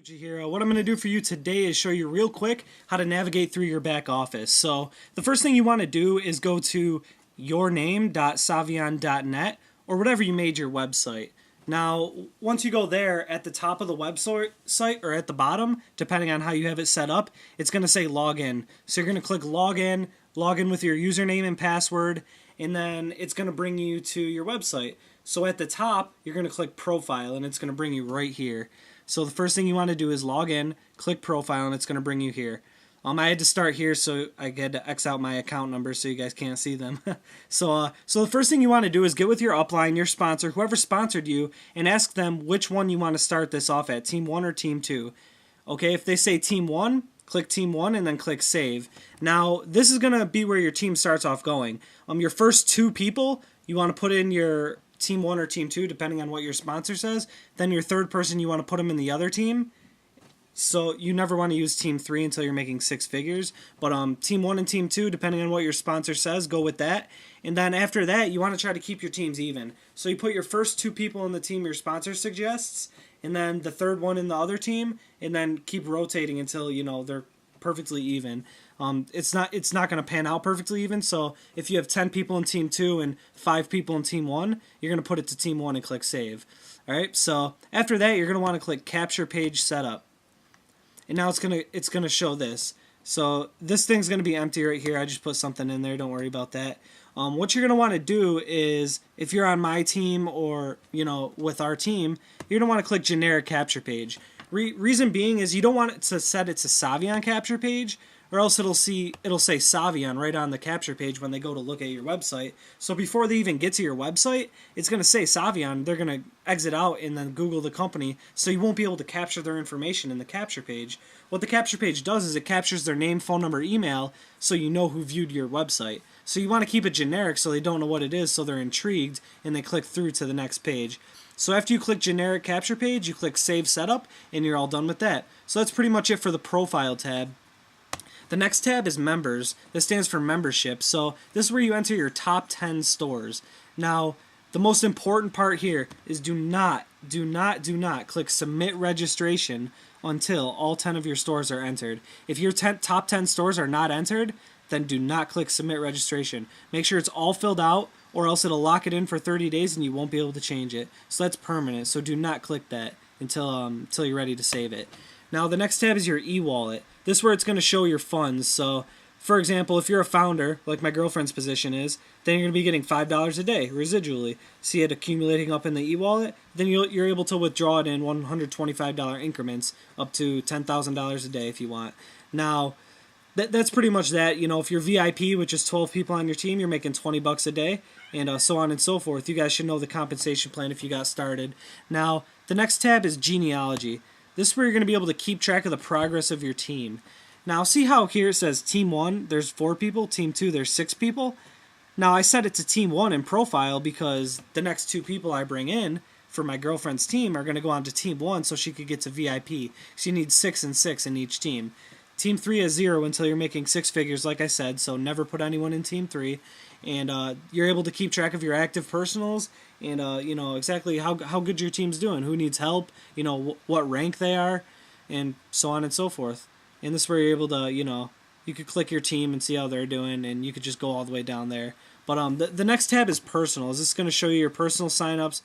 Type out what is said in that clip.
Here. What I'm going to do for you today is show you real quick how to navigate through your back office. So the first thing you want to do is go to yourname.saivian.net or whatever you made your website. Now, once you go there, at the top of the website or at the bottom, depending on how you have it set up, it's going to say login. So you're going to click login with your username and password, and then it's going to bring you to your website. So at the top, you're going to click profile, and it's going to bring you right here. So the first thing you want to do is log in, click profile, and it's going to bring you here. I had to start here, so I had to X out my account numbers so you guys can't see them. So the first thing you want to do is get with your upline, your sponsor, whoever sponsored you, and ask them which one you want to start this off at, Team 1 or Team 2. Okay, if they say Team 1, click Team 1 and then click Save. Now, this is going to be where your team starts off going. Your first 2 people, you want to put in your Team 1 or Team 2, depending on what your sponsor says. Then your third person, you want to put them in the other team. So you never want to use Team 3 until you're making 6 figures. But Team 1 and Team 2, depending on what your sponsor says, go with that. And then after that, you want to try to keep your teams even. So you put your first 2 people in the team your sponsor suggests, and then the third one in the other team, and then keep rotating until, they're perfectly even. It's not going to pan out perfectly even, so if you have 10 people in Team 2 and 5 people in Team 1, you're going to put it to Team 1 and click Save. Alright, so after that, you're going to want to click Capture Page Setup. And now it's gonna show this. So this thing's going to be empty right here. I just put something in there, don't worry about that. What you're going to want to do is, if you're on my team or, with our team, you're going to want to click Generic Capture Page. Reason being is you don't want it to set it to Saivian Capture Page, or else it'll say Saivian right on the capture page when they go to look at your website. So before they even get to your website, it's going to say Saivian. They're going to exit out and then Google the company, so you won't be able to capture their information in the capture page. What the capture page does is it captures their name, phone number, email, so you know who viewed your website. So you want to keep it generic so they don't know what it is, so they're intrigued and they click through to the next page. So after you click Generic Capture Page, you click Save Setup, and you're all done with that. So that's pretty much it for the Profile tab. The next tab is Members. This stands for membership. So this is where you enter your top 10 stores. Now, the most important part here is do not click Submit Registration until all 10 of your stores are entered. If your top 10 stores are not entered, then do not click Submit Registration. Make sure it's all filled out, or else it'll lock it in for 30 days and you won't be able to change it. So that's permanent. So do not click that until you're ready to save it. Now the next tab is your e-wallet. This is where it's going to show your funds. So for example, if you're a founder, like my girlfriend's position is, then you're going to be getting $5 a day residually. See it accumulating up in the e-wallet? Then you're able to withdraw it in $125 increments up to $10,000 a day if you want. Now, that's pretty much that. If you're VIP with just 12 people on your team, you're making $20 a day, and so on and so forth. You guys should know the compensation plan if you got started. Now, the next tab is Genealogy. This is where you're going to be able to keep track of the progress of your team. Now, see how here it says Team 1, there's 4 people, Team 2, there's 6 people? Now, I set it to Team 1 in Profile because the next 2 people I bring in for my girlfriend's team are going to go on to Team 1 so she could get to VIP. She needs 6 and 6 in each team. Team 3 is 0 until you're making 6 figures, like I said, so never put anyone in Team 3. And you're able to keep track of your active personals and, exactly how good your team's doing, who needs help, what rank they are, and so on and so forth. And this is where you're able to, you could click your team and see how they're doing, and you could just go all the way down there. But the next tab is Personals. This is going to show you your personal signups.